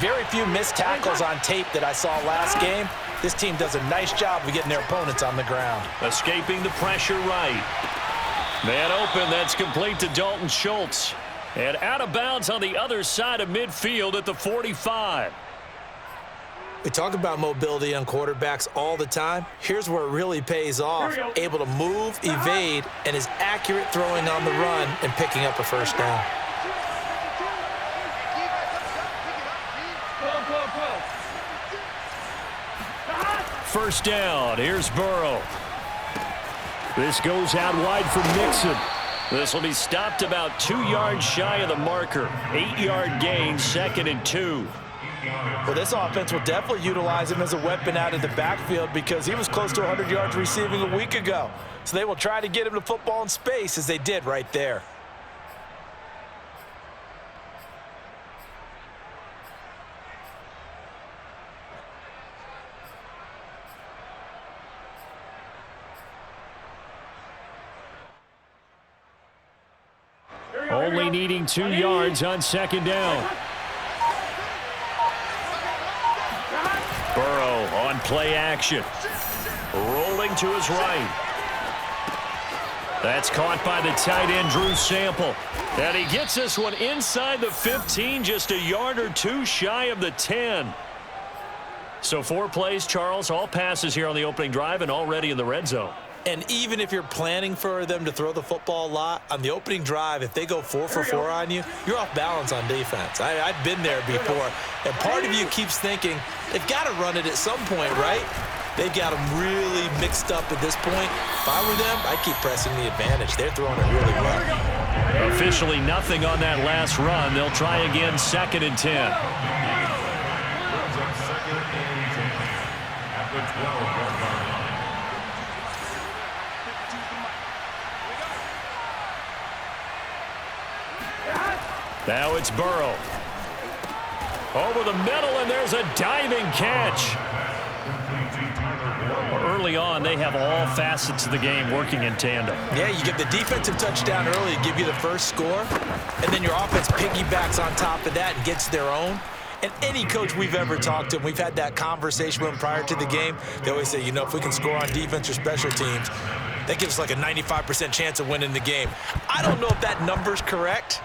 very few missed tackles on tape that I saw last game. This team does a nice job of getting their opponents on the ground. Escaping the pressure right. Man open, that's complete to Dalton Schultz. And out of bounds on the other side of midfield at the 45. We talk about mobility on quarterbacks all the time. Here's where it really pays off. Able to move, evade, and is accurate throwing on the run and picking up a first down. First down, here's Burrow. This goes out wide for Mixon. This will be stopped about 2 yards shy of the marker. 8-yard gain, 2nd and 2. Well, this offense will definitely utilize him as a weapon out of the backfield because he was close to 100 yards receiving a week ago. So they will try to get him to football in space as they did right there. Only needing 2 yards on 2nd down. Burrow on play action. Rolling to his right. That's caught by the tight end, Drew Sample. And he gets this one inside the 15, just a yard or two shy of the 10. So 4 plays, Charles, all passes here on the opening drive and already in the red zone. And even if you're planning for them to throw the football a lot, on the opening drive, if they go 4 for 4 on you, you're off balance on defense. I've been there before. And part of you keeps thinking, they've got to run it at some point, right? They've got them really mixed up at this point. If I were them, I'd keep pressing the advantage. They're throwing it really well. Officially nothing on that last run. They'll try again, 2nd and 10. Now it's Burrow. Over the middle, and there's a diving catch. Early on, they have all facets of the game working in tandem. Yeah, you get the defensive touchdown early to give you the first score, and then your offense piggybacks on top of that and gets their own. And any coach we've ever talked to, and we've had that conversation with them prior to the game, they always say, you know, if we can score on defense or special teams, that gives us like a 95% chance of winning the game. I don't know if that number's correct,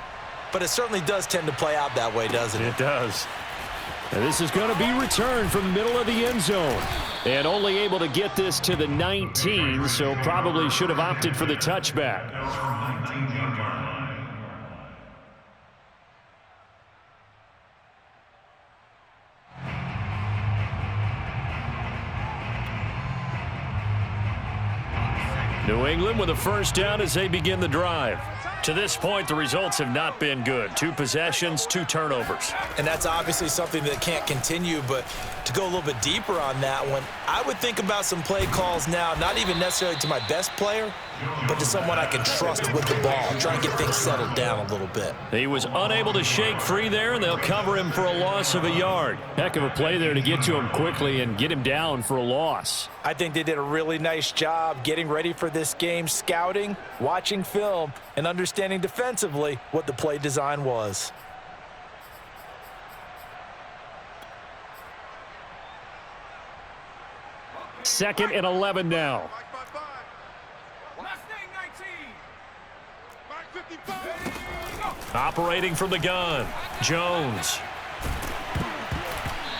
but it certainly does tend to play out that way, doesn't it? It does. And this is going to be returned from the middle of the end zone. And only able to get this to the 19, so probably should have opted for the touchback. New England with a first down as they begin the drive. To this point, the results have not been good. 2 possessions, 2 turnovers. And that's obviously something that can't continue, but to go a little bit deeper on that one, I would think about some play calls now, not even necessarily to my best player, but to someone I can trust with the ball. Try and get things settled down a little bit. He was unable to shake free there, and they'll cover him for a loss of a yard. Heck of a play there to get to him quickly and get him down for a loss. I think they did a really nice job getting ready for this game, scouting, watching film, and understanding defensively what the play design was. Second and 11 now. Operating from the gun, Jones.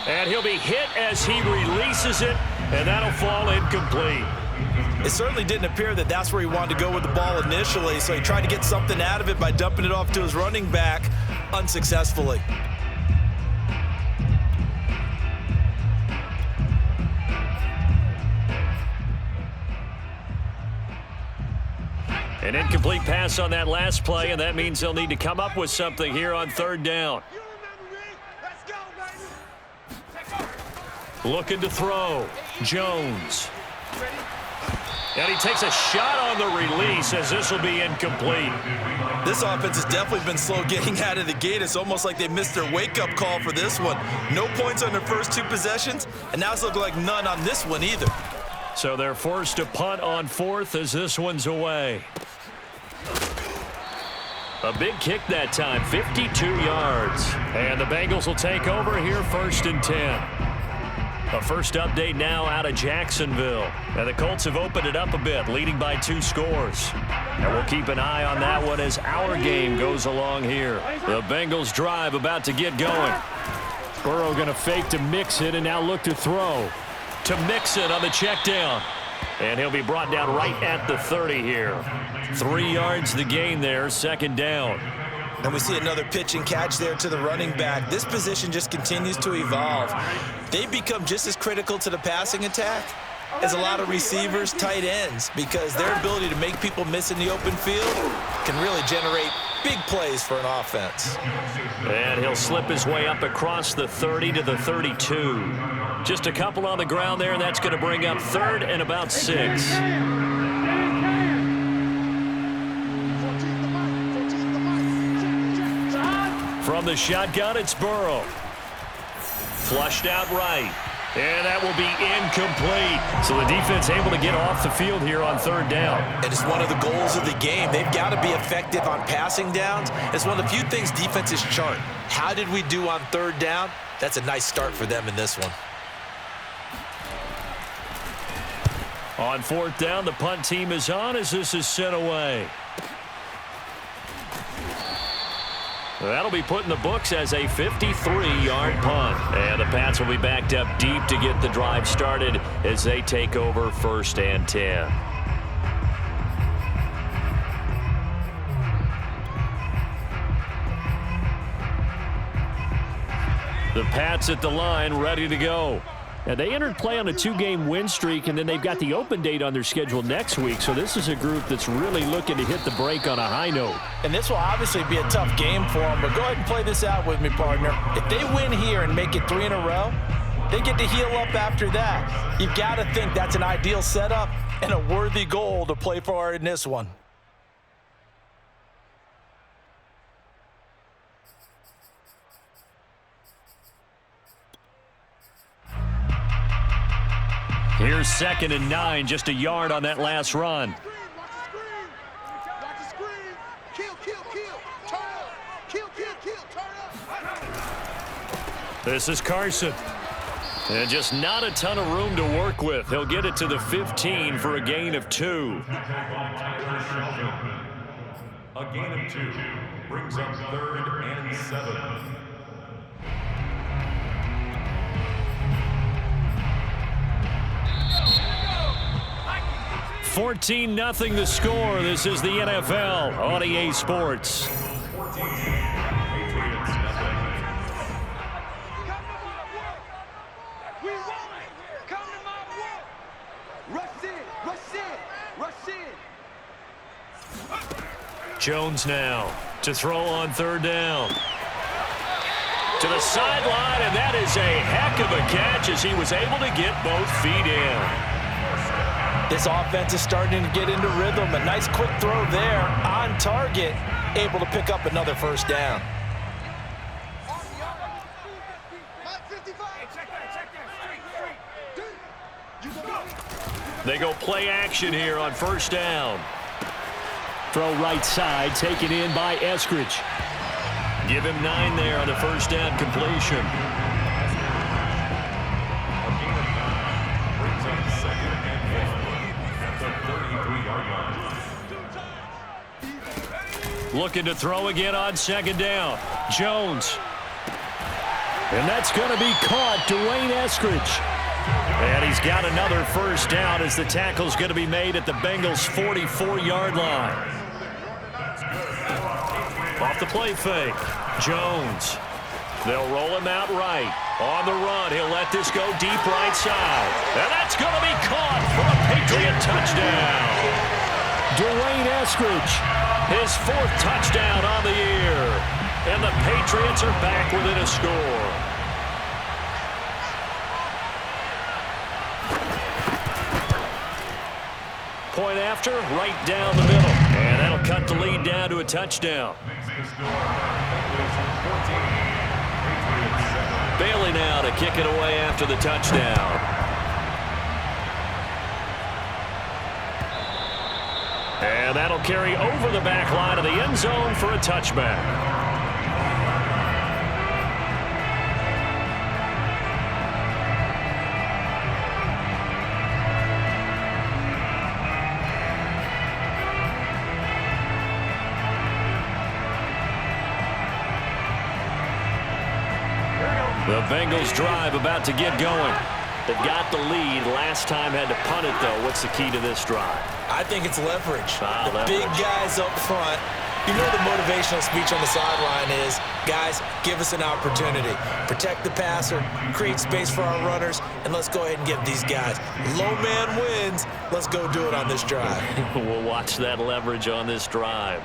And he'll be hit as he releases it, and that'll fall incomplete. It certainly didn't appear that that's where he wanted to go with the ball initially, so he tried to get something out of it by dumping it off to his running back unsuccessfully. An incomplete pass on that last play, and that means they'll need to come up with something here on 3rd down. Looking to throw. Jones. And he takes a shot on the release as this will be incomplete. This offense has definitely been slow getting out of the gate. It's almost like they missed their wake-up call for this one. No points on their first 2 possessions, and now it's looking like none on this one either. So they're forced to punt on 4th as this one's away. A big kick that time, 52 yards. And the Bengals will take over here 1st and 10. A first update now out of Jacksonville. And the Colts have opened it up a bit, leading by 2 scores. And we'll keep an eye on that one as our game goes along here. The Bengals drive about to get going. Burrow going to fake to Mixon and now look to throw. To Mixon on the check down. And he'll be brought down right at the 30 here. 3 yards the gain there, 2nd down. And we see another pitch and catch there to the running back. This position just continues to evolve. They've become just as critical to the passing attack as a lot of receivers, tight ends, because their ability to make people miss in the open field can really generate big plays for an offense. And he'll slip his way up across the 30 to the 32. Just a couple on the ground there, and that's going to bring up 3rd and about 6. From the shotgun, it's Burrow. Flushed out right. And that will be incomplete. So the defense able to get off the field here on 3rd down. And it's one of the goals of the game. They've got to be effective on passing downs. It's one of the few things defenses chart. How did we do on 3rd down? That's a nice start for them in this one. On 4th down, the punt team is on as this is sent away. That'll be put in the books as a 53-yard punt. And the Pats will be backed up deep to get the drive started as they take over 1st and 10. The Pats at the line ready to go. Now, they entered play on a 2-game win streak, and then they've got the open date on their schedule next week. So this is a group that's really looking to hit the break on a high note. And this will obviously be a tough game for them, but go ahead and play this out with me, partner. If they win here and make it 3 in a row, they get to heal up after that. You've got to think that's an ideal setup and a worthy goal to play for in this one. Here's 2nd and 9, just a yard on that last run. This is Carson. And just not a ton of room to work with. He'll get it to the 15 for a gain of 2. A gain of 2 brings up 3rd and 7. 14-0 the score. This is the NFL on EA Sports. Jones now to throw on 3rd down. To the sideline, and that is a heck of a catch as he was able to get both feet in. This offense is starting to get into rhythm. A nice quick throw there on target, able to pick up another 1st down. They go play action here on 1st down. Throw right side, taken in by Eskridge. Give him 9 there on the 1st down completion. Looking to throw again on 2nd down. Jones. And that's going to be caught. Dwayne Eskridge. And he's got another 1st down as the tackle's going to be made at the Bengals' 44-yard line. Off the play fake. Jones. They'll roll him out right. On the run, he'll let this go deep right side. And that's going to be caught for a Patriot touchdown. Dwayne Eskridge. His 4th touchdown on the year. And the Patriots are back within a score. Point after, right down the middle. And that'll cut the lead down to a touchdown. Bailey now to kick it away after the touchdown. And that'll carry over the back line of the end zone for a touchback. The Bengals drive about to get going. They've got the lead. Last time had to punt it, though. What's the key to this drive? I think it's leverage. Leverage. Big guys up front. You know the motivational speech on the sideline is, guys, give us an opportunity. Protect the passer, create space for our runners, and let's go ahead and get these guys. Low man wins. Let's go do it on this drive. We'll watch that leverage on this drive.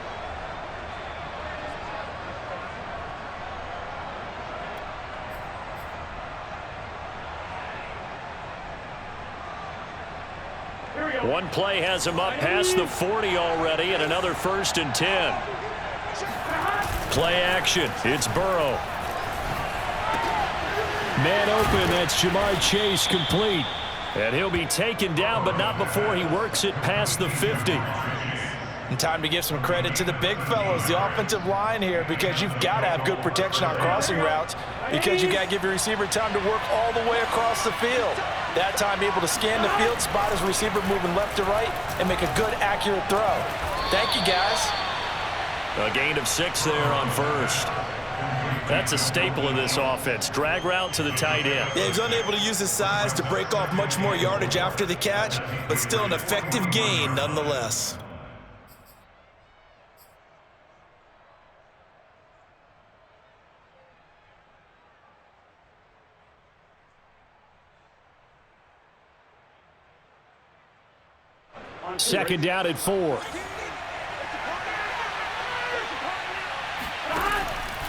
One play has him up past the 40 already, and another 1st and 10. Play action. It's Burrow. Man open. That's Jamar Chase complete. And he'll be taken down, but not before he works it past the 50. And time to give some credit to the big fellows, the offensive line here, because you've got to have good protection on crossing routes, because you got to give your receiver time to work all the way across the field. That time able to scan the field, spot his receiver moving left to right, and make a good, accurate throw. Thank you, guys. A gain of 6 there on 1st. That's a staple of this offense. Drag route to the tight end. Yeah, he's unable to use his size to break off much more yardage after the catch, but still an effective gain nonetheless. Second down at 4.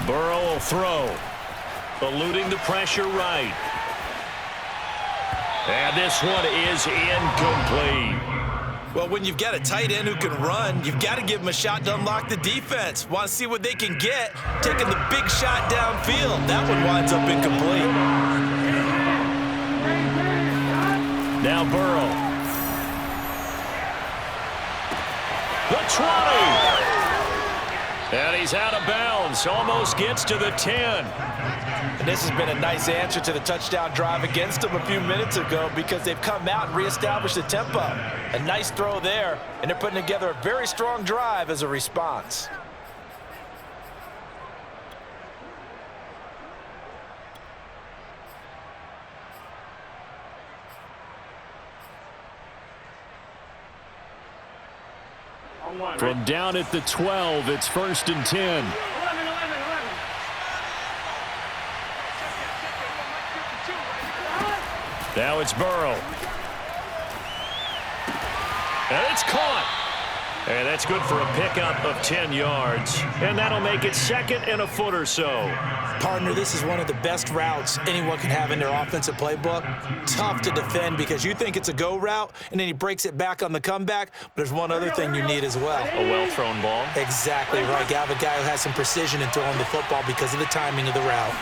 Burrow will throw. Eluding the pressure right. And this one is incomplete. Well, when you've got a tight end who can run, you've got to give him a shot to unlock the defense. Want to see what they can get, taking the big shot downfield. That one winds up incomplete. Now Burrow. The 20. And he's out of bounds. Almost gets to the 10. And this has been a nice answer to the touchdown drive against them a few minutes ago, because they've come out and reestablished the tempo. A nice throw there, and they're putting together a very strong drive as a response. From down at the 12, it's 1st and 10. Now it's Burrow. And it's caught. And that's good for a pickup of 10 yards. And that'll make it 2nd and a foot or so. Partner, this is one of the best routes anyone can have in their offensive playbook. Tough to defend because you think it's a go route, and then he breaks it back on the comeback. But there's one other thing you need as well. A well-thrown ball. Exactly right. You have a guy who has some precision in throwing the football because of the timing of the route.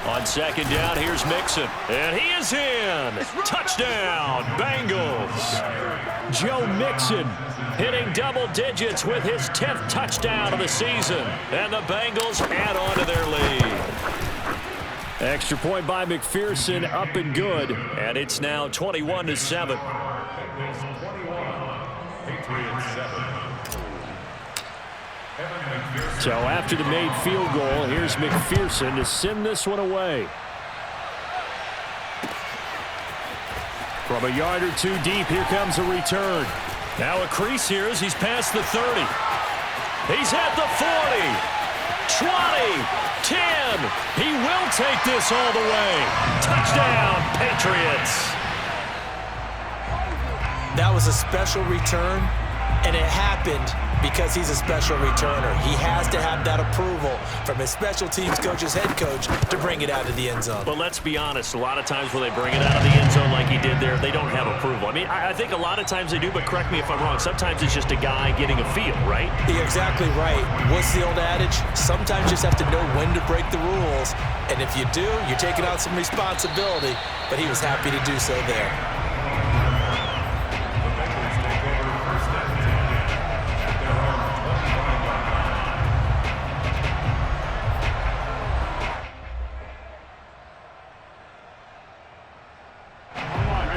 On 2nd down, here's Mixon. And he is in. Touchdown, Bengals. Joe Mixon hitting double digits with his 10th touchdown of the season. And the Bengals add on to their lead. Extra point by McPherson, up and good. And it's now 21-7. Bengals 21, Patriots 7. So after the made field goal, here's McPherson to send this one away. From a yard or two deep, here comes a return. Now a crease here as he's past the 30. He's at the 40, 20, 10. He will take this all the way. Touchdown, Patriots. That was a special return, and it happened because he's a special returner. He has to have that approval from his special teams coach, his head coach, to bring it out of the end zone. But let's be honest, a lot of times when they bring it out of the end zone like he did there, they don't have approval. I mean, I think a lot of times they do, but correct me if I'm wrong. Sometimes it's just a guy getting a feel, right? You're exactly right. What's the old adage? Sometimes you just have to know when to break the rules. And if you do, you're taking on some responsibility. But he was happy to do so there. The Bengals take over 1st and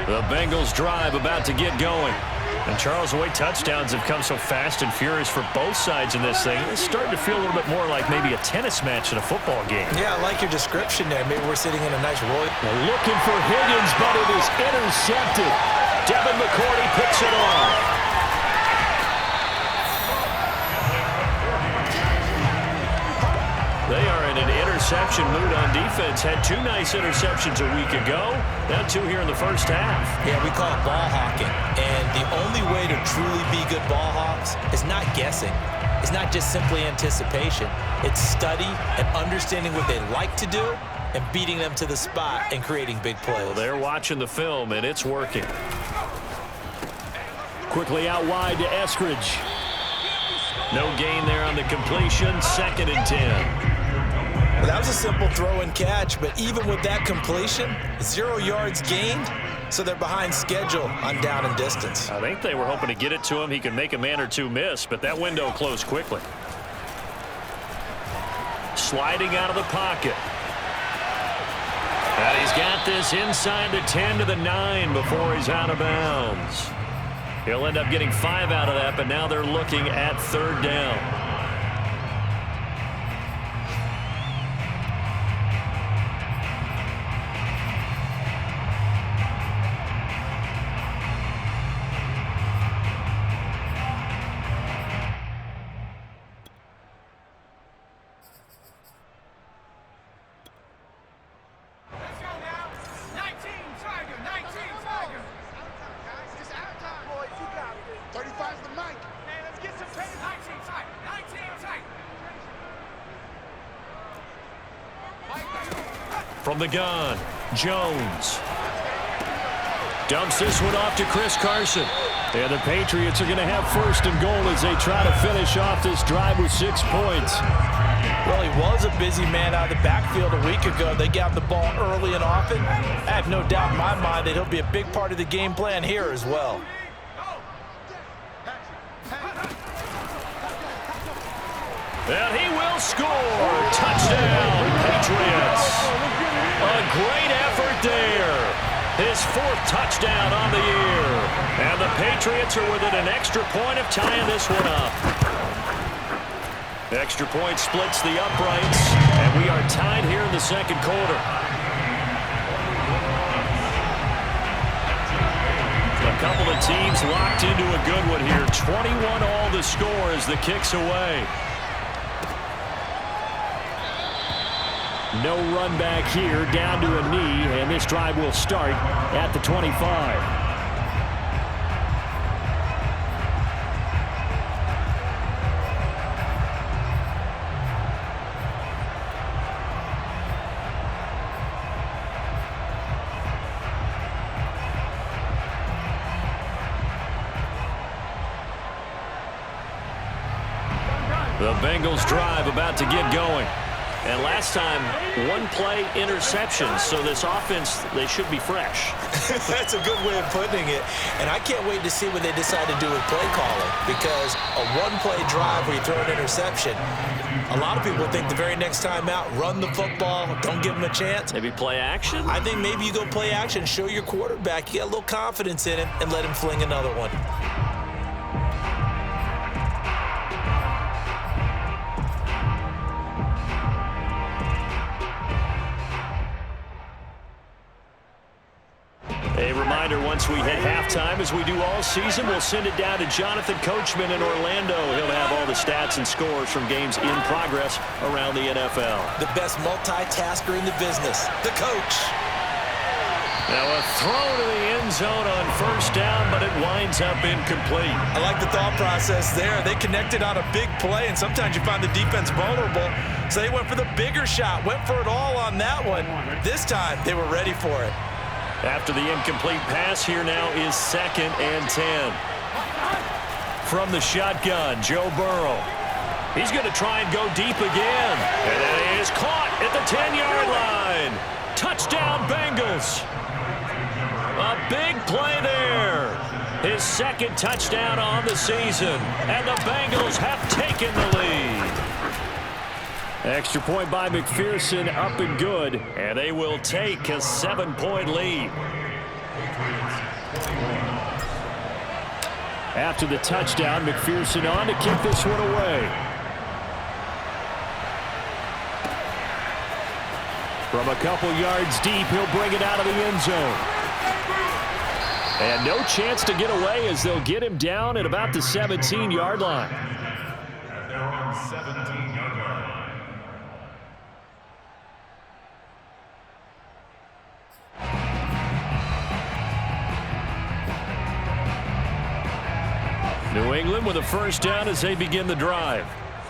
The Bengals drive about to get going. And Charles, the way touchdowns have come so fast and furious for both sides in this thing, it's starting to feel a little bit more like maybe a tennis match in a football game. Yeah, I like your description there. Maybe we're sitting in a nice royal. Looking for Higgins, but it is intercepted. Devin McCourty picks it off. They are in an interception mood on defense. Had 2 nice interceptions a week ago. Now 2 here in the first half. Yeah, we call it ball hawking. And the only way to truly be good ball hawks is not guessing. It's not just simply anticipation. It's study and understanding what they like to do and beating them to the spot and creating big plays. Well, they're watching the film, and it's working. Quickly out wide to Eskridge. No gain there on the completion. 2nd and 10. Well, that was a simple throw and catch, but even with that completion, 0 yards gained, so they're behind schedule on down and distance. I think they were hoping to get it to him. He could make a man or 2 miss, but that window closed quickly. Sliding out of the pocket. And he's got this inside the 10 to the 9 before he's out of bounds. He'll end up getting 5 out of that, but now they're looking at 3rd down. From the gun, Jones. Dumps this one off to Chris Carson. And the Patriots are going to have 1st and goal as they try to finish off this drive with 6 points. Well, he was a busy man out of the backfield a week ago. They got the ball early and often. I have no doubt in my mind that he'll be a big part of the game plan here as well. And he will score. Touchdown, Patriots. A great effort there. His 4th touchdown on the year. And the Patriots are within an extra point of tying this one up. Extra point splits the uprights, and we are tied here in the 2nd quarter. A couple of teams locked into a good one here. 21 all the score as the kick's away. No run back here, down to a knee, and this drive will start at the 25. The Bengals drive about to get going. And last time, 1-play interception, so this offense, they should be fresh. That's a good way of putting it. And I can't wait to see what they decide to do with play calling, because a 1-play drive where you throw an interception, a lot of people think the very next time out, run the football, don't give them a chance. Maybe play action? I think maybe you go play action, show your quarterback, you got a little confidence in him, and let him fling another one. A reminder, once we hit halftime, as we do all season, we'll send it down to Jonathan Coachman in Orlando. He'll have all the stats and scores from games in progress around the NFL. The best multitasker in the business, the coach. Now a throw to the end zone on 1st down, but it winds up incomplete. I like the thought process there. They connected on a big play, and sometimes you find the defense vulnerable. So they went for the bigger shot, went for it all on that one. This time, they were ready for it. After the incomplete pass, here now is 2nd and 10. From the shotgun, Joe Burrow. He's going to try and go deep again. And it is caught at the 10-yard line. Touchdown, Bengals. A big play there. His 2nd touchdown on the season. And the Bengals have taken the lead. Extra point by McPherson, up and good. And they will take a 7-point lead. After the touchdown, McPherson on to kick this one away. From a couple yards deep, he'll bring it out of the end zone. And no chance to get away as they'll get him down at about the 17-yard line. And they're on 17-yard line. New England with a first down as they begin the drive.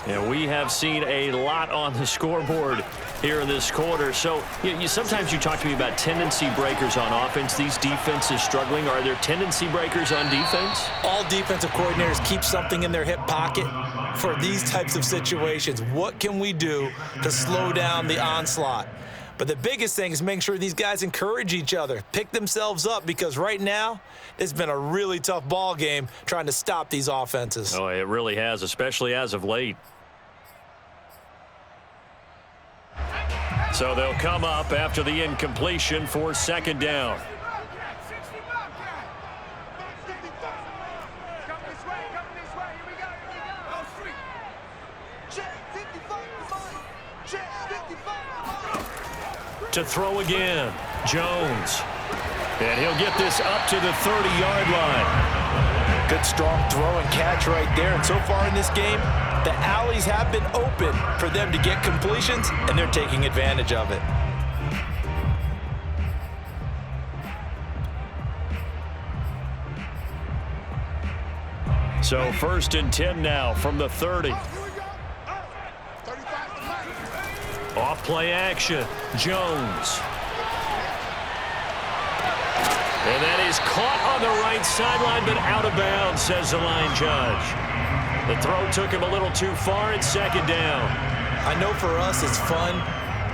And we have seen a lot on the scoreboard here in this quarter. So sometimes you talk to me about tendency breakers on offense. These defenses struggling. Are there tendency breakers on defense? All defensive coordinators keep something in their hip pocket for these types of situations. What can we do to slow down the onslaught? But the biggest thing is making sure these guys encourage each other, pick themselves up, because right now it's been a really tough ball game trying to stop these offenses. Oh, it really has, especially as of late. So they'll come up after the incompletion for second down. To throw again, Jones. And he'll get this up to the 30-yard line. Good strong throw and catch right there. And so far in this game, the alleys have been open for them to get completions, and they're taking advantage of it. So 1st and 10 now from the 30. Off play action, Jones. And that is caught on the right sideline, but out of bounds, says the line judge. The throw took him a little too far. It's second down. I know for us it's fun,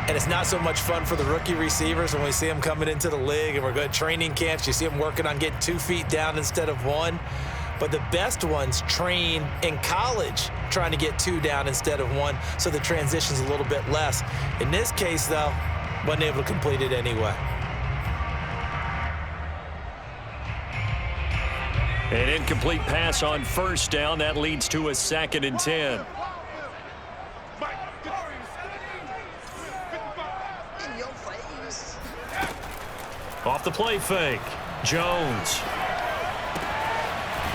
and it's not so much fun for the rookie receivers when we see them coming into the league and we're good training camps. You see them working on getting 2 feet down instead of 1. But the best ones train in college trying to get 2 down instead of 1, so the transition's a little bit less. In this case, though, wasn't able to complete it anyway. An incomplete pass on first down. That leads to a 2nd and 10. Off the play fake, Jones.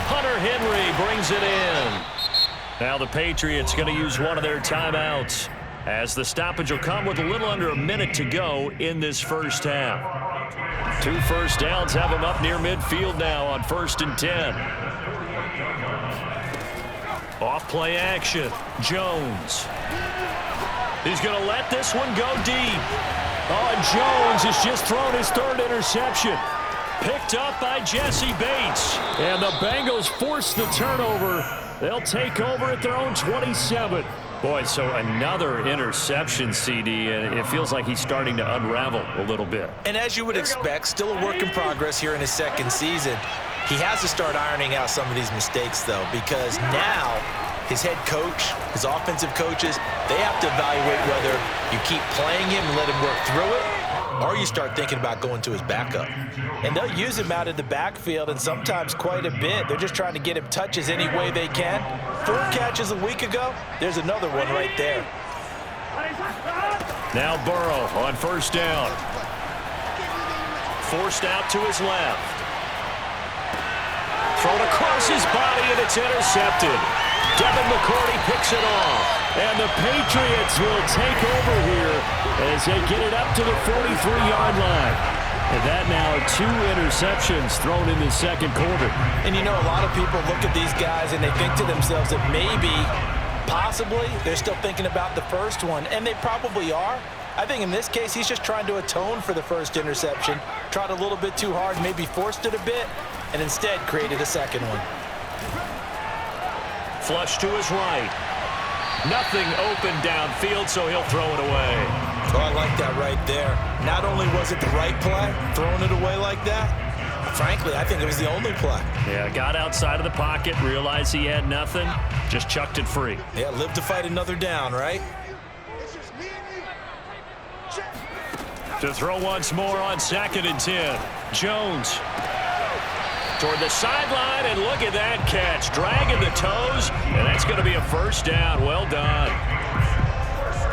Hunter Henry brings it in. Now the Patriots going to use one of their timeouts as the stoppage will come with a little under a minute to go in this first half. 2 first downs have them up near midfield now on 1st and 10. Off play action, Jones. He's going to let this one go deep. Oh, and Jones has just thrown his 3rd interception. Picked up by Jesse Bates. And the Bengals force the turnover. They'll take over at their own 27. Boy, so another interception, CD, and it feels like he's starting to unravel a little bit. And as you would expect, still a work in progress here in his 2nd season. He has to start ironing out some of these mistakes, though, because now his head coach, his offensive coaches, they have to evaluate whether you keep playing him and let him work through it, or you start thinking about going to his backup. And they'll use him out in the backfield, and sometimes quite a bit. They're just trying to get him touches any way they can. 4 catches a week ago, there's another one right there. Now Burrow on first down. Forced out to his left. Thrown across his body, and it's intercepted. Devin McCourty picks it off. And the Patriots will take over here as they get it up to the 43-yard line. And that now 2 interceptions thrown in the second quarter. And you know, a lot of people look at these guys and they think to themselves that maybe, possibly, they're still thinking about the first one. And they probably are. I think in this case, he's just trying to atone for the first interception. Tried a little bit too hard, maybe forced it a bit, and instead created a second one. Flush to his right. Nothing open downfield, so he'll throw it away. Oh, I like that right there. Not only was it the right play, throwing it away like that, frankly, I think it was the only play. Yeah, got outside of the pocket, realized he had nothing, just chucked it free. Yeah, live to fight another down, right? To throw once more on 2nd and 10. Jones. toward the sideline, and look at that catch. Dragging the toes, and that's going to be a first down. Well done.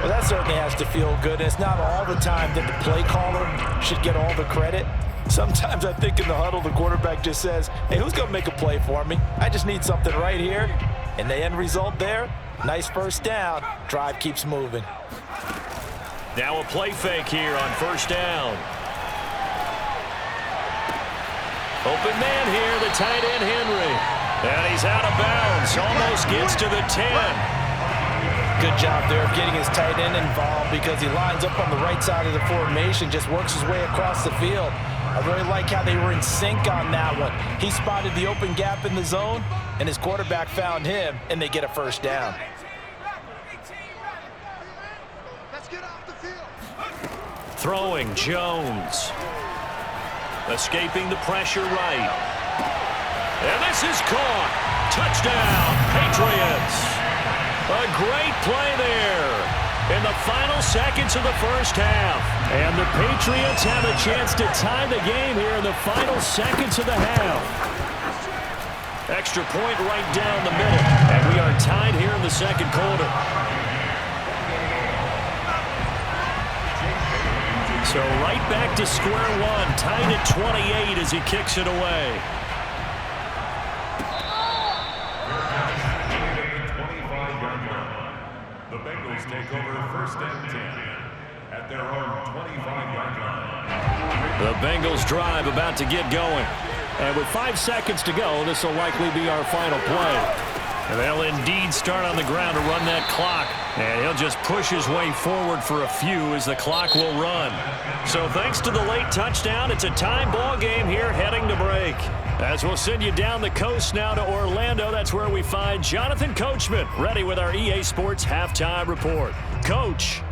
Well, that certainly has to feel good. It's not all the time that the play caller should get all the credit. Sometimes I think in the huddle, the quarterback just says, hey, who's going to make a play for me? I just need something right here. And the end result there, nice first down. Drive keeps moving. Now a play fake here on first down. Open man here, the tight end Henry. And he's out of bounds. Almost gets to the 10. Good job there of getting his tight end involved because he lines up on the right side of the formation, just works his way across the field. I really like how they were in sync on that one. He spotted the open gap in the zone, and his quarterback found him, and they get a first down. Let's get off the field. Throwing Jones. Escaping the pressure right. And this is caught. Touchdown, Patriots. A great play there in the final seconds of the first half. And the Patriots have a chance to tie the game here in the final seconds of the half. Extra point right down the middle. And we are tied here in the second quarter. So right back to square one. Tied at 28 as he kicks it away. The Bengals take over first and 10 at their own 25-yard line. The Bengals drive about to get going. And with 5 seconds to go, this will likely be our final play. And they'll indeed start on the ground to run that clock. And he'll just push his way forward for a few as the clock will run. So thanks to the late touchdown, it's a tie ball game here heading to break. As we'll send you down the coast now to Orlando, that's where we find Jonathan Coachman, ready with our EA Sports Halftime Report. Coach.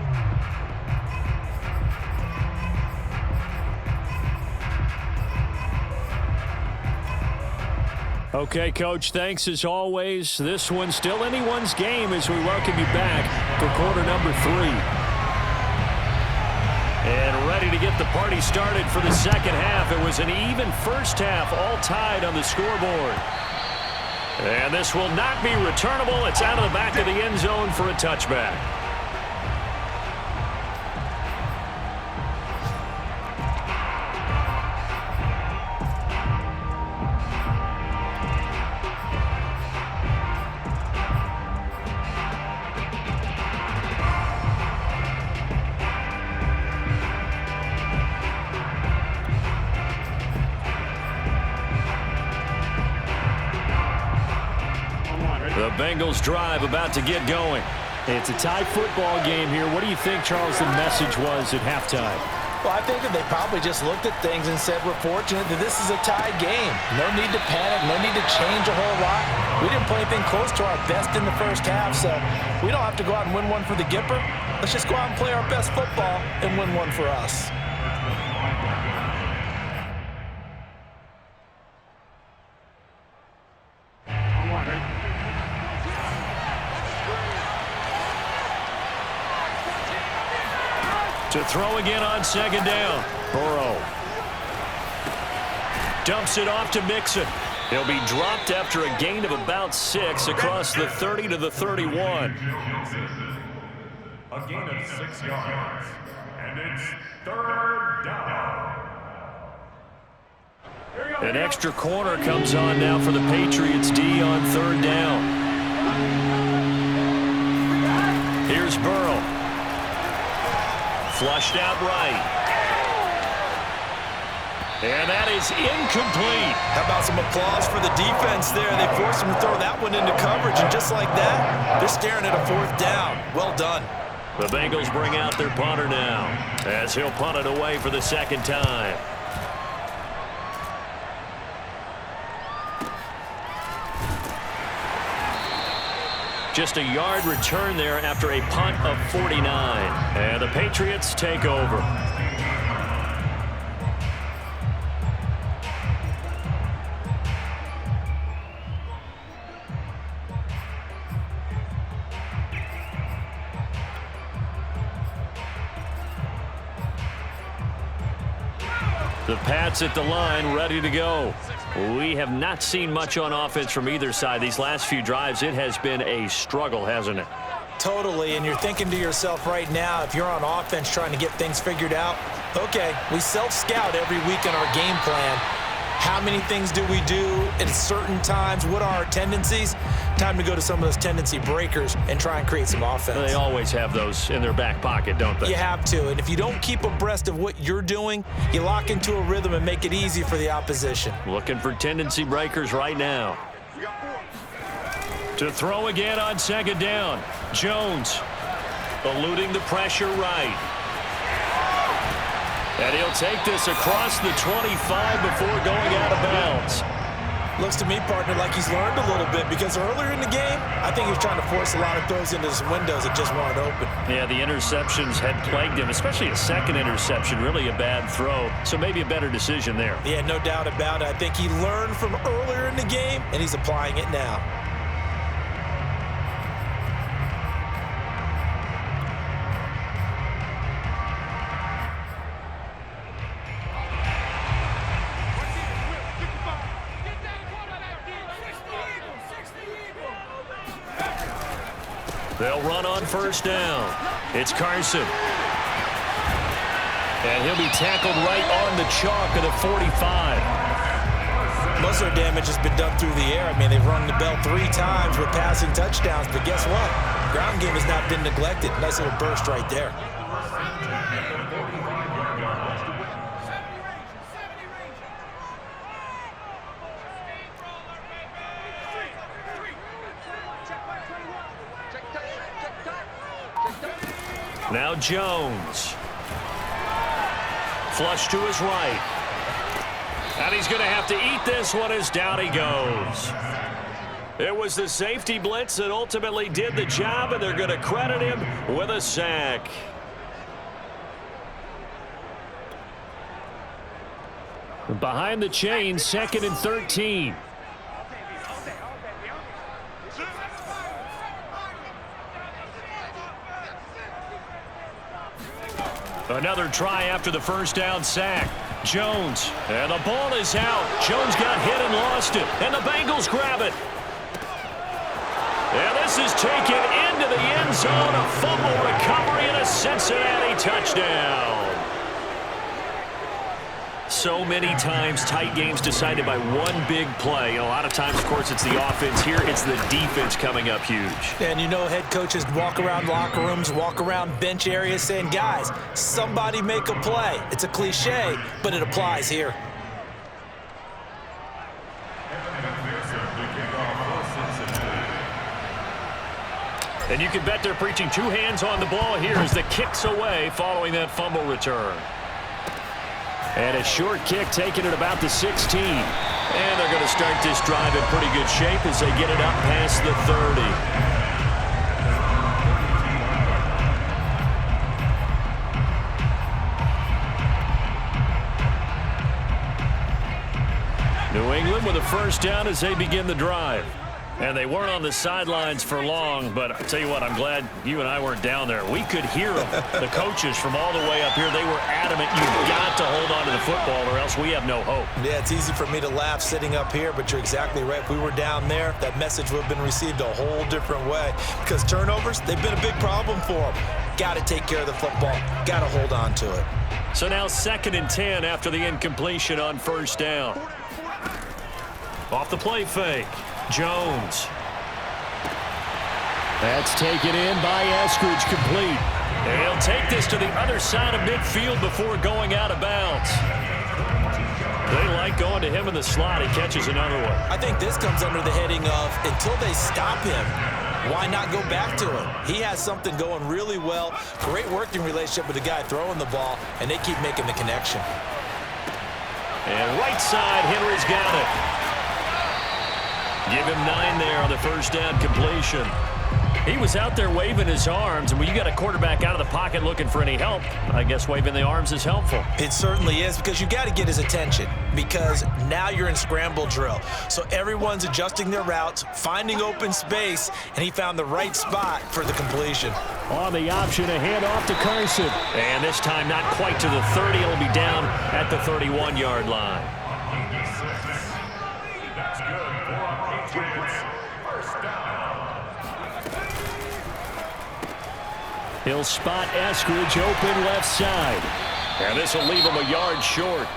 Okay, Coach, thanks as always. This one's still anyone's game as we welcome you back for quarter number 3. And ready to get the party started for the second half. It was an even first half, all tied on the scoreboard. And this will not be returnable. It's out of the back of the end zone for a touchback. The Bengals drive about to get going. It's a tie football game here. What do you think, Charles, the message was at halftime? Well, I think that they probably just looked at things and said, we're fortunate that this is a tied game. No need to panic, no need to change a whole lot. We didn't play anything close to our best in the first half, so we don't have to go out and win one for the Gipper. Let's just go out and play our best football and win one for us. To throw again on second down. Burrow dumps it off to Mixon. He'll be dropped after a gain of about 6 across the 30 to the 31. A gain of 6 yards. And it's third down. An extra corner comes on now for the Patriots D on third down. Here's Burrow. Flushed out right. And that is incomplete. How about some applause for the defense there? They forced him to throw that one into coverage, and just like that, they're staring at a fourth down. Well done. The Bengals bring out their punter now as he'll punt it away for the second time. Just a yard return there after a punt of 49. And the Patriots take over. The Pats at the line, ready to go. We have not seen much on offense from either side. These last few drives, it has been a struggle, hasn't it? Totally, and you're thinking to yourself right now, if you're on offense trying to get things figured out, okay, we self-scout every week in our game plan. How many things do we do at certain times? What are our tendencies? Time to go to some of those tendency breakers and try and create some offense. They always have those in their back pocket, don't they? You have to, and if you don't keep abreast of what you're doing, you lock into a rhythm and make it easy for the opposition. Looking for tendency breakers right now. To throw again on second down. Jones eluding the pressure right. And he'll take this across the 25 before going out of bounds. Looks to me, partner, like he's learned a little bit because earlier in the game, I think he was trying to force a lot of throws into his windows that just weren't open. Yeah, the interceptions had plagued him, especially a second interception, really a bad throw. So maybe a better decision there. Yeah, no doubt about it. I think he learned from earlier in the game, and he's applying it now. They'll run on first down. It's Carson. And he'll be tackled right on the chalk of the 45. Most of their damage has been done through the air. I mean, they've rung the bell 3 times with passing touchdowns, but guess what? Ground game has not been neglected. Nice little burst right there. Now Jones. Flush to his right. And he's going to have to eat this one as down he goes. It was the safety blitz that ultimately did the job, and they're going to credit him with a sack. Behind the chain, 2nd and 13. Another try after the first down sack. Jones, and the ball is out. Jones got hit and lost it, and the Bengals grab it. And this is taken into the end zone. A fumble recovery and a Cincinnati touchdown. So many times tight games decided by one big play. A lot of times, of course, it's the offense. Here, it's the defense coming up huge. And you know head coaches walk around locker rooms, walk around bench areas saying, guys, somebody make a play. It's a cliche, but it applies here. And you can bet they're preaching 2 hands on the ball here as the kick's away following that fumble return. And a short kick taken at about the 16. And they're going to start this drive in pretty good shape as they get it up past the 30. New England with a first down as they begin the drive. And they weren't on the sidelines for long, but I tell you what, I'm glad you and I weren't down there. We could hear them, the coaches from all the way up here. They were adamant, you've got to hold on to the football or else we have no hope. Yeah, it's easy for me to laugh sitting up here, but you're exactly right. If we were down there, that message would have been received a whole different way. Because turnovers, they've been a big problem for them. Got to take care of the football. Got to hold on to it. So now 2nd and 10 after the incompletion on first down. Off the play fake. Jones. That's taken in by Eskridge, complete. And he'll take this to the other side of midfield before going out of bounds. They like going to him in the slot. He catches another one. I think this comes under the heading of until they stop him, why not go back to him? He has something going really well. Great working relationship with the guy throwing the ball, and they keep making the connection. And right side, Henry's got it. Give him 9 there on the first down completion. He was out there waving his arms, and when you got a quarterback out of the pocket looking for any help, I guess waving the arms is helpful. It certainly is, because you got to get his attention, because now you're in scramble drill. So everyone's adjusting their routes, finding open space, and he found the right spot for the completion. On the option, a handoff to Carson. And this time not quite to the 30. It'll be down at the 31-yard line. That's good for Patriots. First down. He'll spot Eskridge open left side. And this will leave him a yard short.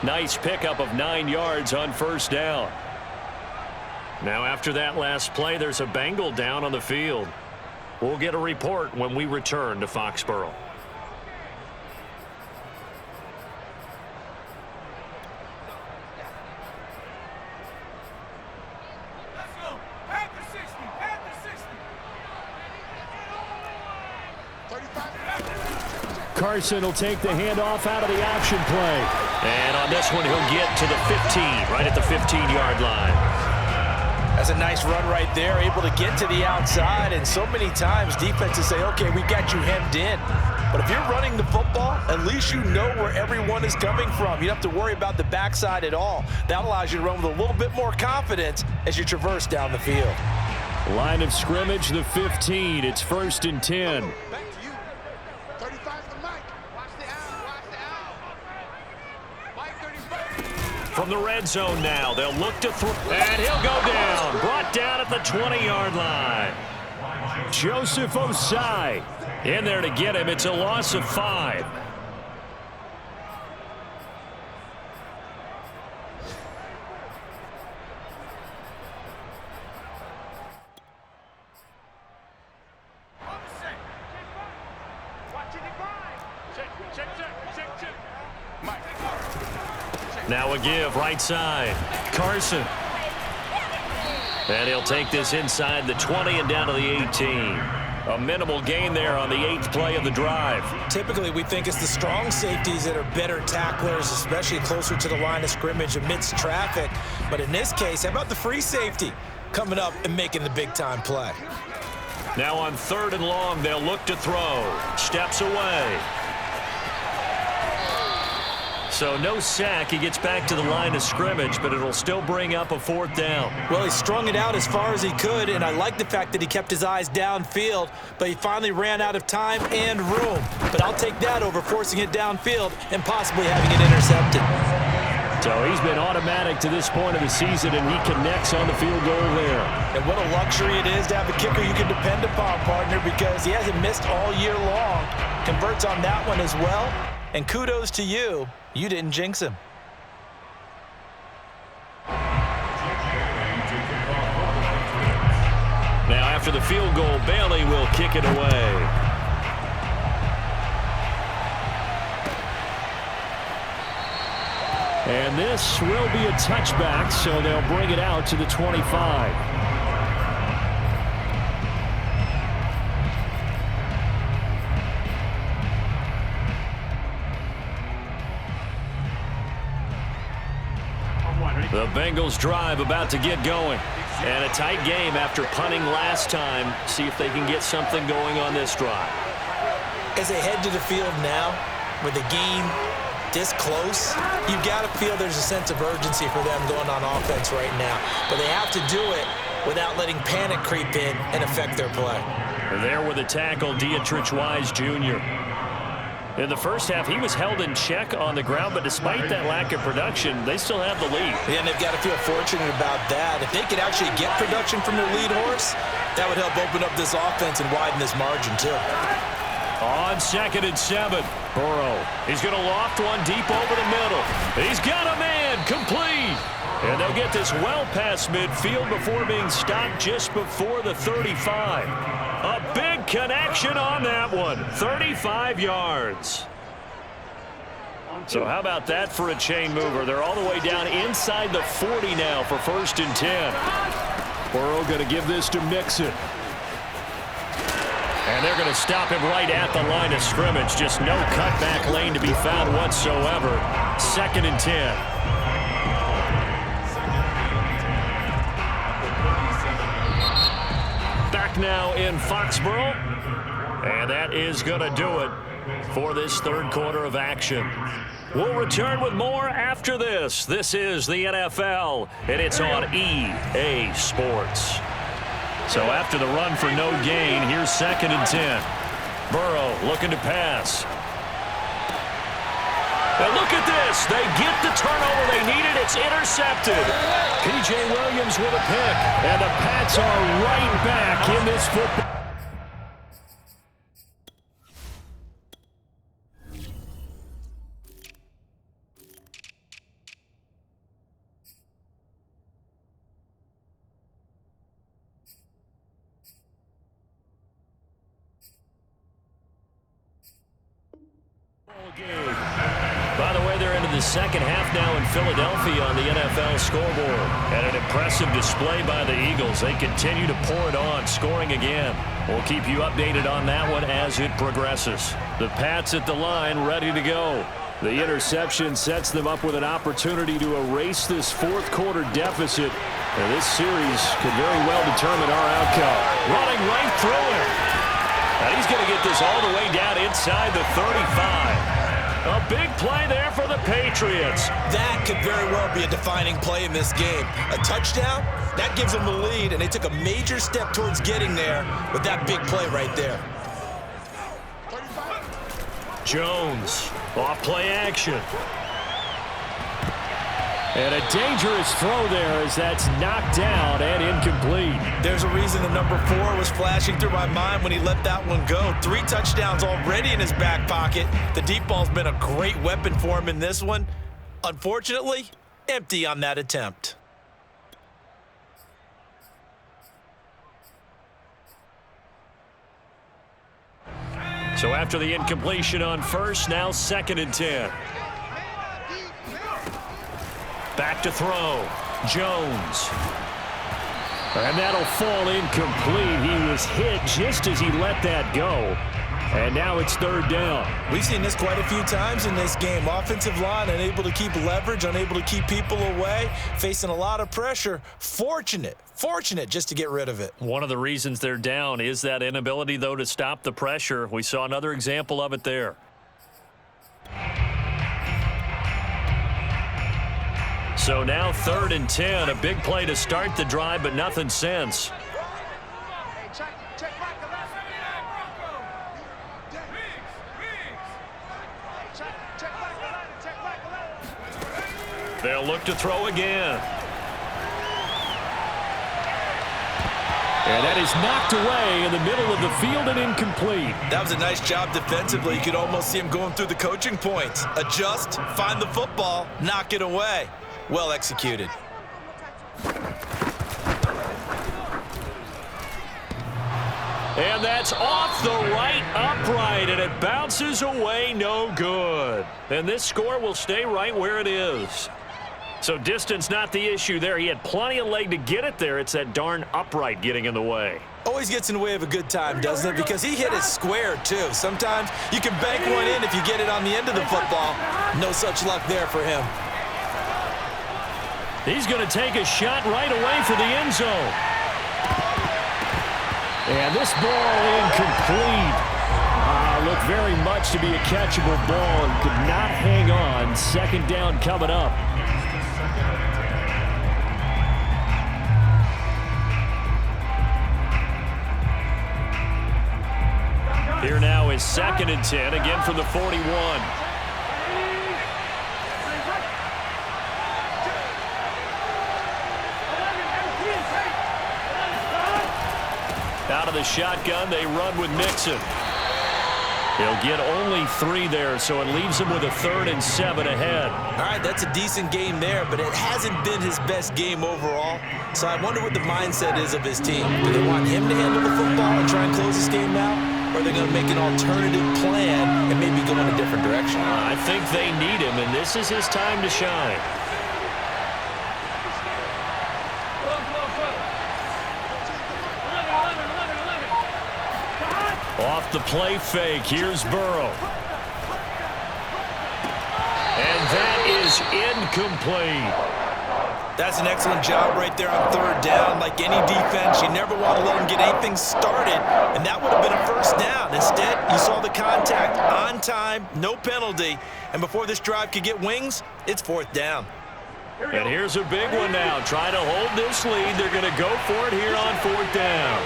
Nice pickup of 9 yards on first down. Now after that last play, there's a Bengal down on the field. We'll get a report when we return to Foxborough. Carson will take the handoff out of the option play. And on this one, he'll get to the 15, right at the 15-yard line. That's a nice run right there, able to get to the outside. And so many times defenses say, okay, we got you hemmed in. But if you're running the football, at least you know where everyone is coming from. You don't have to worry about the backside at all. That allows you to run with a little bit more confidence as you traverse down the field. Line of scrimmage, the 15. It's 1st and 10. Back to you. 35 to Mike. Watch the out. Watch the out. Mike 35. From the red zone now, they'll look to throw. And he'll go down. Brought down at the 20-yard line. Joseph Osai. In there to get him. It's a loss of 5. Now a give right side. Carson. And he'll take this inside the 20 and down to the 18. A minimal gain there on the 8th play of the drive. Typically, we think it's the strong safeties that are better tacklers, especially closer to the line of scrimmage amidst traffic. But in this case, how about the free safety coming up and making the big-time play? Now on 3rd and long, they'll look to throw. Steps away. So no sack. He gets back to the line of scrimmage, but it'll still bring up a 4th down. Well, he strung it out as far as he could, and I like the fact that he kept his eyes downfield, but he finally ran out of time and room. But I'll take that over forcing it downfield and possibly having it intercepted. So he's been automatic to this point of the season, and he connects on the field goal there. And what a luxury it is to have a kicker you can depend upon, partner, because he hasn't missed all year long. Converts on that one as well, and kudos to you. You didn't jinx him. Now after the field goal, Bailey will kick it away. And this will be a touchback, so they'll bring it out to the 25. The Bengals drive about to get going. And a tight game after punting last time. See if they can get something going on this drive. As they head to the field now, with the game this close, you've got to feel there's a sense of urgency for them going on offense right now. But they have to do it without letting panic creep in and affect their play. There with the tackle, Dietrich Wise Jr. In the first half, he was held in check on the ground, but despite that lack of production, they still have the lead. Yeah, and they've got to feel fortunate about that. If they could actually get production from their lead horse, that would help open up this offense and widen this margin, too. On 2nd and 7, Burrow. He's going to loft one deep over the middle. He's got a man, complete. And they'll get this well past midfield before being stopped just before the 35. A big connection on that one. 35 yards. So how about that for a chain mover? They're all the way down inside the 40 now for 1st and 10. Burrow going to give this to Mixon. And they're going to stop him right at the line of scrimmage. Just no cutback lane to be found whatsoever. 2nd and 10. Back now in Foxborough. And that is going to do it for this 3rd quarter of action. We'll return with more after this. This is the NFL, and it's on EA Sports. So after the run for no gain, here's 2nd and 10. Burrow looking to pass. And look at this. They get the turnover they needed. It's intercepted. P.J. Williams with a pick. And the Pats are right back in this football. Game. By the way, they're into the second half now in Philadelphia on the NFL scoreboard. And an impressive display by the Eagles. They continue to pour it on, scoring again. We'll keep you updated on that one as it progresses. The Pats at the line, ready to go. The interception sets them up with an opportunity to erase this fourth quarter deficit. And this series could very well determine our outcome. Running right through it. And he's going to get this all the way down inside the 35. A big play there for the Patriots. That could very well be a defining play in this game. A touchdown, that gives them the lead, and they took a major step towards getting there with that big play right there. Jones, off play action. And a dangerous throw there as that's knocked down and incomplete. There's a reason the number 4 was flashing through my mind when he let that one go. 3 touchdowns already in his back pocket. The deep ball's been a great weapon for him in this one. Unfortunately, empty on that attempt. So after the incompletion on first, now 2nd and 10. Back to throw. Jones. And that'll fall incomplete. He was hit just as he let that go. And now it's 3rd down. We've seen this quite a few times in this game. Offensive line unable to keep leverage, unable to keep people away, facing a lot of pressure. Fortunate just to get rid of it. One of the reasons they're down is that inability, though, to stop the pressure. We saw another example of it there. So now 3rd and 10, a big play to start the drive, but nothing since. They'll look to throw again. And that is knocked away in the middle of the field and incomplete. That was a nice job defensively. You could almost see him going through the coaching points. Adjust, find the football, knock it away. Well executed. And that's off the right upright, and it bounces away, no good. And this score will stay right where it is. So distance not the issue there. He had plenty of leg to get it there. It's that darn upright getting in the way. Always gets in the way of a good time, doesn't it? Because he hit it square, too. Sometimes you can bank one in if you get it on the end of the football. No such luck there for him. He's going to take a shot right away for the end zone. And this ball incomplete. Looked very much to be a catchable ball and could not hang on. 2nd down coming up. Here now is 2nd and 10, again from the 41. Out of the shotgun, they run with Mixon. He'll get only 3 there, so it leaves him with a 3rd and 7 ahead. All right, that's a decent game there, but it hasn't been his best game overall. So I wonder what the mindset is of his team. Do they want him to handle the football and try and close this game out? Or are they going to make an alternative plan and maybe go in a different direction? I think they need him, and this is his time to shine. Off the play fake, here's Burrow. And that is incomplete. That's an excellent job right there on 3rd down. Like any defense, you never want to let them get anything started, and that would have been a 1st down. Instead, you saw the contact on time, no penalty, and before this drive could get wings, it's 4th down. And here's a big one now. Trying to hold this lead. They're going to go for it here on 4th down.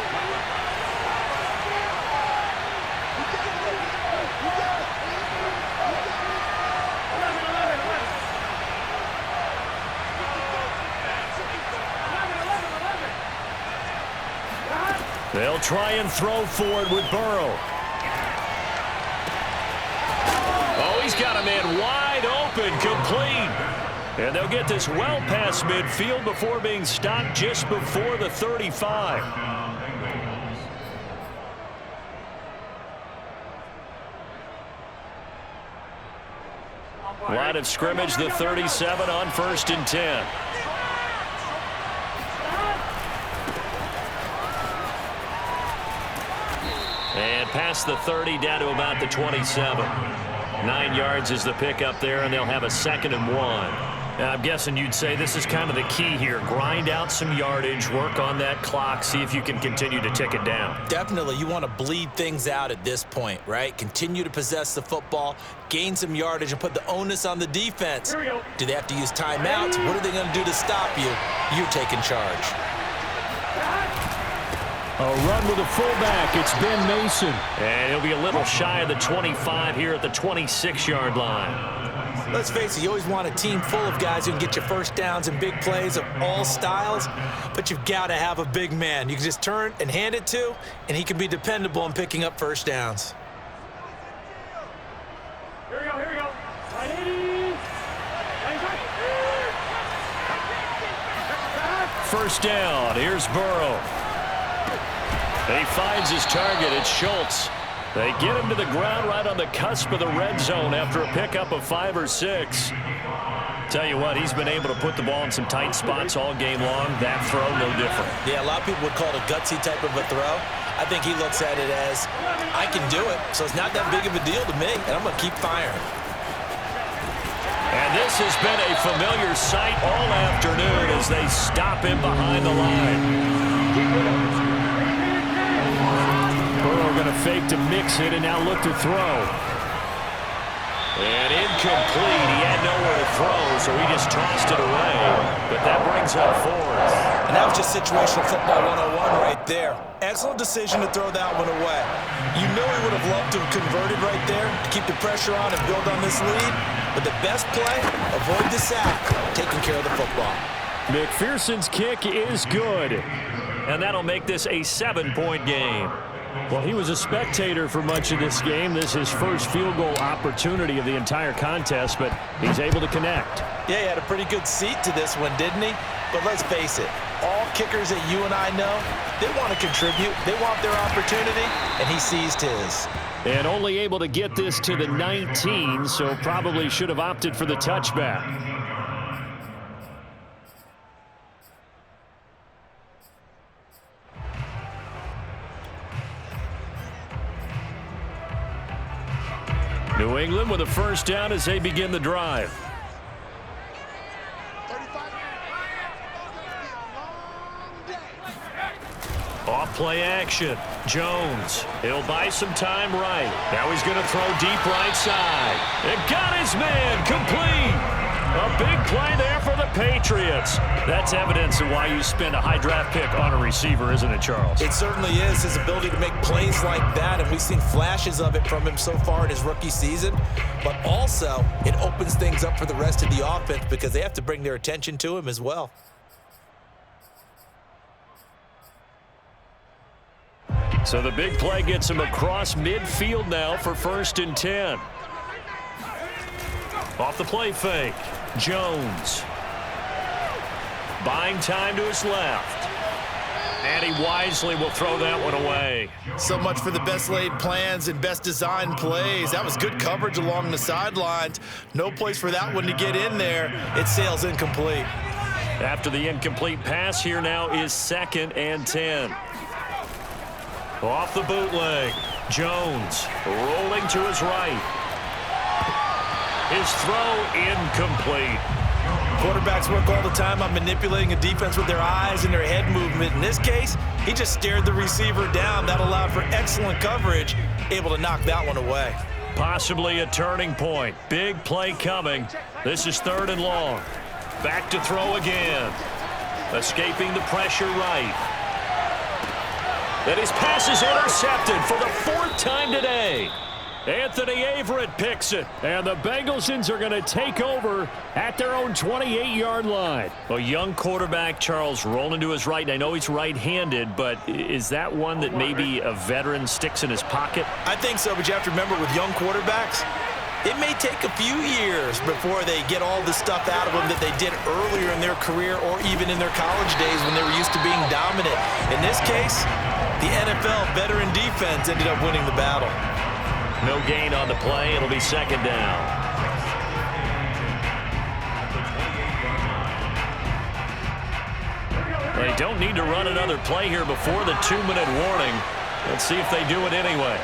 They'll try and throw for it with Burrow. Oh, he's got a man wide open, complete. And they'll get this well past midfield before being stopped just before the 35. Line of scrimmage, the 37 on 1st and 10. And past the 30 down to about the 27. 9 yards is the pickup there, and they'll have a 2nd and 1. Now, I'm guessing you'd say this is kind of the key here. Grind out some yardage, work on that clock, see if you can continue to tick it down. Definitely. You want to bleed things out at this point, right? Continue to possess the football, gain some yardage, and put the onus on the defense. Do they have to use timeouts? What are they going to do to stop you? You're taking charge. A run with a fullback. It's Ben Mason. And he'll be a little shy of the 25 here at the 26-yard line. Let's face it, you always want a team full of guys who can get you first downs and big plays of all styles, but you've got to have a big man you can just turn and hand it to, and he can be dependable in picking up first downs. Here we go. First down. Here's Burrow. He finds his target. It's Schultz. They get him to the ground right on the cusp of the red zone after a pickup of 5 or 6. Tell you what, he's been able to put the ball in some tight spots all game long. That throw, no different. Yeah, a lot of people would call it a gutsy type of a throw. I think he looks at it as, I can do it, so it's not that big of a deal to me, and I'm going to keep firing. And this has been a familiar sight all afternoon as they stop him behind the line. Burrow going to fake to mix it and now look to throw. And incomplete. He had nowhere to throw, so he just tossed it away. But that brings up 4th. And that was just situational football 101 right there. Excellent decision to throw that one away. You know he would have loved to have converted right there to keep the pressure on and build on this lead. But the best play, avoid the sack, taking care of the football. McPherson's kick is good. And that'll make this a 7-point game. Well, he was a spectator for much of this game. This is his first field goal opportunity of the entire contest, but he's able to connect. Yeah, he had a pretty good seat to this one, didn't he? But let's face it, all kickers that you and I know, they want to contribute. They want their opportunity, and he seized his. And only able to get this to the 19, so probably should have opted for the touchback. New England with a first down as they begin the drive. 35. Off play action. Jones. He'll buy some time right. Now he's going to throw deep right side. And got his man complete. A big play there for the Patriots. That's evidence of why you spend a high draft pick on a receiver, isn't it, Charles? It certainly is, his ability to make plays like that, and we've seen flashes of it from him so far in his rookie season. But also, it opens things up for the rest of the offense because they have to bring their attention to him as well. So the big play gets him across midfield now for 1st and 10. Off the play fake. Jones. Buying time to his left. And he wisely will throw that one away. So much for the best laid plans and best designed plays. That was good coverage along the sidelines. No place for that one to get in there. It sails incomplete. After the incomplete pass, here now is 2nd and 10. Off the bootleg. Jones rolling to his right. His throw incomplete. Quarterbacks work all the time on manipulating a defense with their eyes and their head movement. In this case, he just stared the receiver down. That allowed for excellent coverage, able to knock that one away. Possibly a turning point. Big play coming. This is 3rd and long. Back to throw again. Escaping the pressure right. And his pass is intercepted for the 4th time today. Anthony Averett picks it. And the Bengals are going to take over at their own 28-yard line. A young quarterback, Charles, rolling to his right. And I know he's right-handed, but is that one that maybe a veteran sticks in his pocket? I think so, but you have to remember with young quarterbacks, it may take a few years before they get all the stuff out of them that they did earlier in their career or even in their college days when they were used to being dominant. In this case, the NFL veteran defense ended up winning the battle. No gain on the play. It'll be second down. They don't need to run another play here before the 2-minute warning. Let's see if they do it anyway.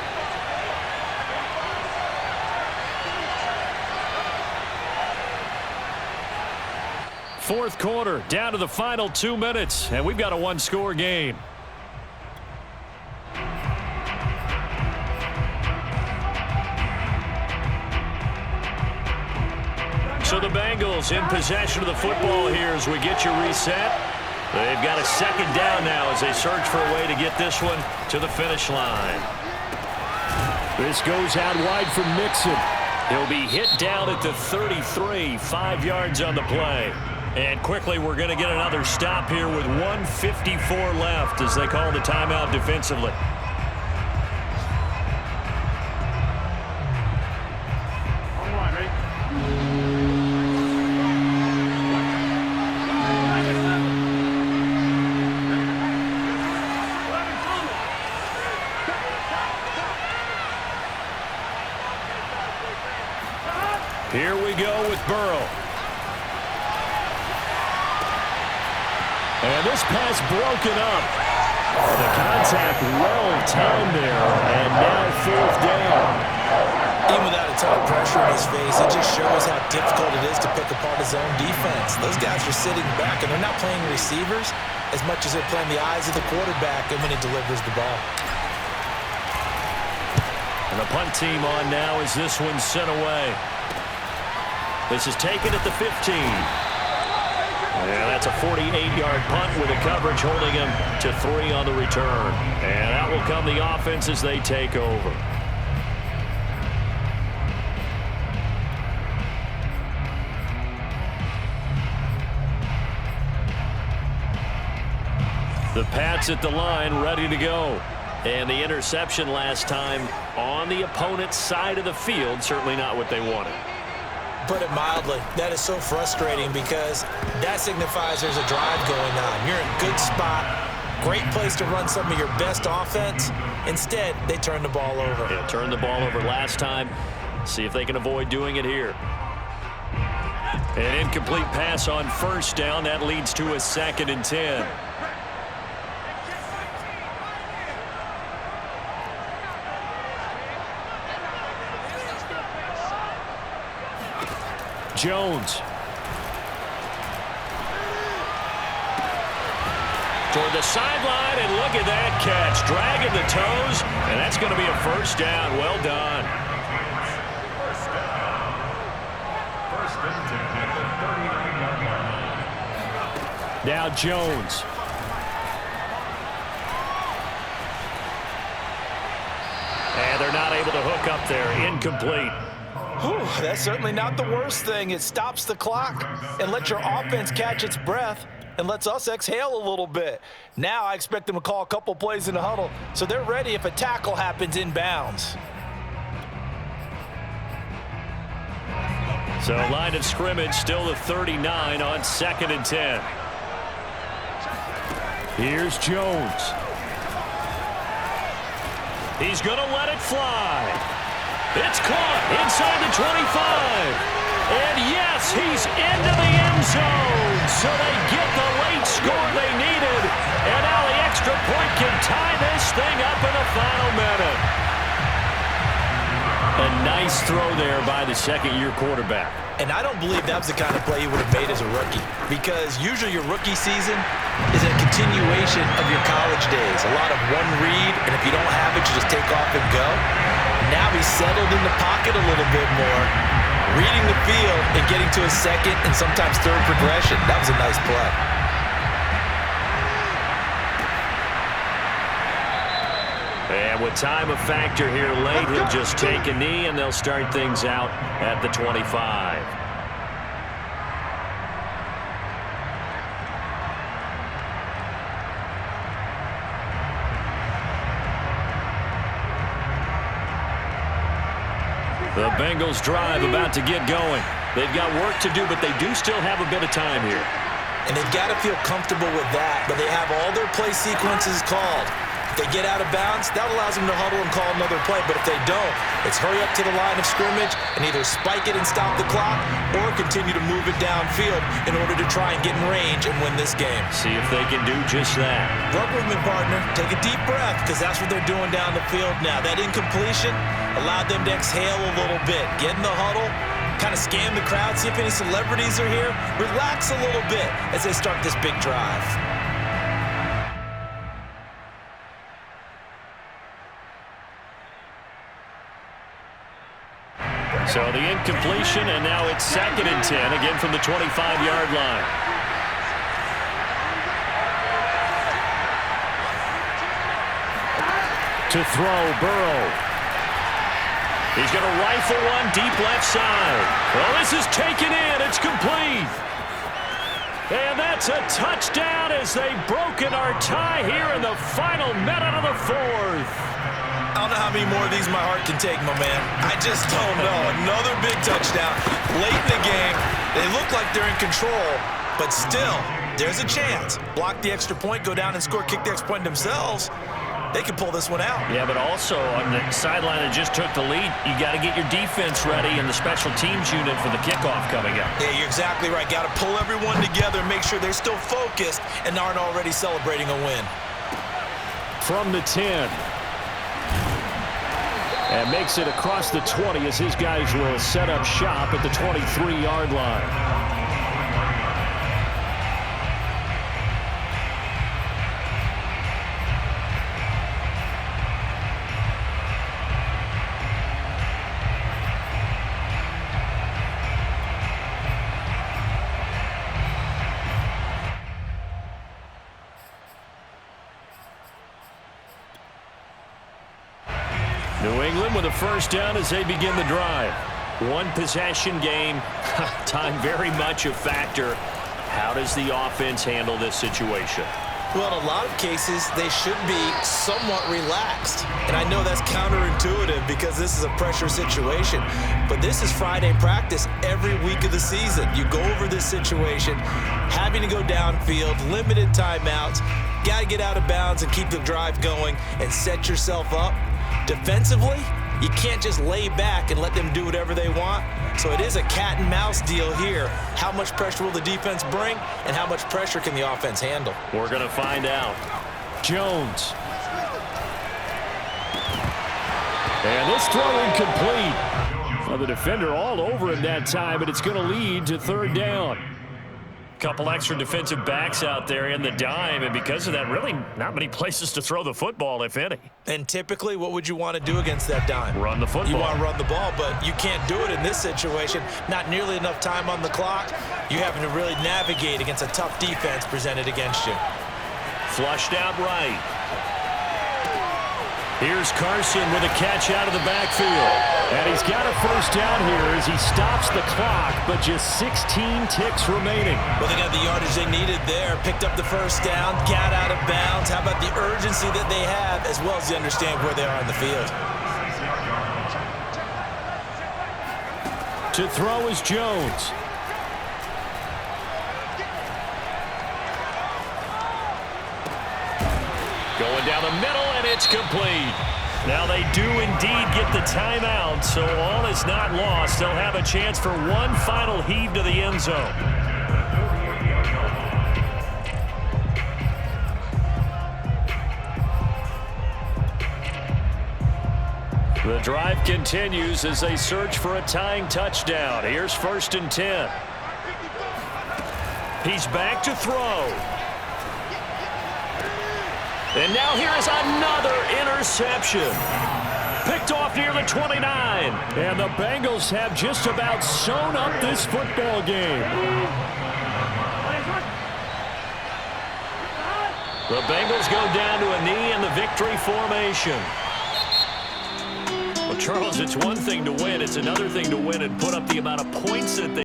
Fourth quarter, down to the final 2 minutes, and we've got a one-score game. So the Bengals in possession of the football here as we get you reset. They've got a second down now as they search for a way to get this one to the finish line. This goes out wide for Mixon. He'll be hit down at the 33, 5 yards on the play. And quickly we're going to get another stop here with 1:54 left as they call the timeout defensively. Here we go with Burrow. And this pass broken up. The contact well timed there, and now fourth down. Even without a ton of pressure in his face, it just shows how difficult it is to pick apart his own defense. Those guys are sitting back, and they're not playing receivers as much as they're playing the eyes of the quarterback and when he delivers the ball. And the punt team on now as this one's sent away. This is taken at the 15. Yeah, that's a 48-yard punt with the coverage holding him to 3 on the return. And that will come the offense as they take over. The Pats at the line ready to go. And the interception last time on the opponent's side of the field, certainly not what they wanted. Put it mildly, that is so frustrating because that signifies there's a drive going on. You're in a good spot, great place to run some of your best offense. Instead, they turn the ball over. Yeah, turned the ball over last time. See if they can avoid doing it here. An incomplete pass on first down. That leads to a 2nd and 10. Jones. Toward the sideline, and look at that catch. Dragging the toes, and that's going to be a first down. Well done. First and 10 at the 39-yard line. Now Jones. And they're not able to hook up there. Incomplete. Whew, that's certainly not the worst thing. It stops the clock and lets your offense catch its breath and lets us exhale a little bit. Now I expect them to call a couple plays in the huddle so they're ready if a tackle happens inbounds. So line of scrimmage still the 39 on 2nd and 10. Here's Jones. He's going to let it fly. It's caught inside the 25. And yes, he's into the end zone. So they get the late score they needed. And now the extra point can tie this thing up in the final minute. A nice throw there by the second-year quarterback. And I don't believe that was the kind of play you would have made as a rookie, because usually your rookie season is a continuation of your college days. A lot of one read, and if you don't have it, you just take off and go. Now he's settled in the pocket a little bit more, reading the field and getting to a second and sometimes third progression. That was a nice play. And And with time a factor here late, he'll just take a knee, and they'll start things out at the 25. The Bengals drive about to get going. They've got work to do, but they do still have a bit of time here. And they've got to feel comfortable with that, but they have all their play sequences called. If they get out of bounds, that allows them to huddle and call another play. But if they don't, it's hurry up to the line of scrimmage and either spike it and stop the clock or continue to move it downfield in order to try and get in range and win this game. See if they can do just that. Work with me, partner. Take a deep breath, because that's what they're doing down the field now. That incompletion allowed them to exhale a little bit. Get in the huddle, kind of scan the crowd, see if any celebrities are here. Relax a little bit as they start this big drive. So the incompletion, and now it's 2nd and 10, again from the 25-yard line. To throw, Burrow. He's going to rifle one deep left side. Well, this is taken in. It's complete. And that's a touchdown as they've broken our tie here in the final minute of the 4th. I don't know how many more of these my heart can take, my man. I just don't know. Another big touchdown late in the game. They look like they're in control, but still, there's a chance. Block the extra point, go down and score, kick the extra point themselves. They can pull this one out. Yeah, but also on the sideline that just took the lead, you got to get your defense ready and the special teams unit for the kickoff coming up. Yeah, you're exactly right. Got to pull everyone together, make sure they're still focused and aren't already celebrating a win. From the 10. And makes it across the 20 as his guys will set up shop at the 23-yard line. New England with a first down as they begin the drive. One possession game. Time very much a factor. How does the offense handle this situation? Well, in a lot of cases, they should be somewhat relaxed. And I know that's counterintuitive because this is a pressure situation. But this is Friday practice every week of the season. You go over this situation, having to go downfield, limited timeouts, got to get out of bounds and keep the drive going and set yourself up. Defensively, you can't just lay back and let them do whatever they want. So it is a cat and mouse deal here. How much pressure will the defense bring, and how much pressure can the offense handle? We're going to find out. Jones. And this throw incomplete. Well, the defender all over him that time, but it's going to lead to 3rd down. Couple extra defensive backs out there in the dime, and because of that, really not many places to throw the football, if any. And typically, what would you want to do against that dime? Run the football. You want to run the ball, but you can't do it in this situation. Not nearly enough time on the clock. You're having to really navigate against a tough defense presented against you. Flushed out right. Here's Carson with a catch out of the backfield. And he's got a first down here as he stops the clock, but just 16 ticks remaining. Well, they got the yardage they needed there. Picked up the first down, got out of bounds. How about the urgency that they have, as well as they understand where they are in the field? To throw is Jones. Going down the middle, and it's complete. Now they do indeed get the timeout, so all is not lost. They'll have a chance for one final heave to the end zone. The drive continues as they search for a tying touchdown. Here's 1st and 10. He's back to throw. And now here is another interception. Picked off near the 29. And the Bengals have just about sewn up this football game. The Bengals go down to a knee in the victory formation. Well, Charles, it's one thing to win. It's another thing to win and put up the amount of points that they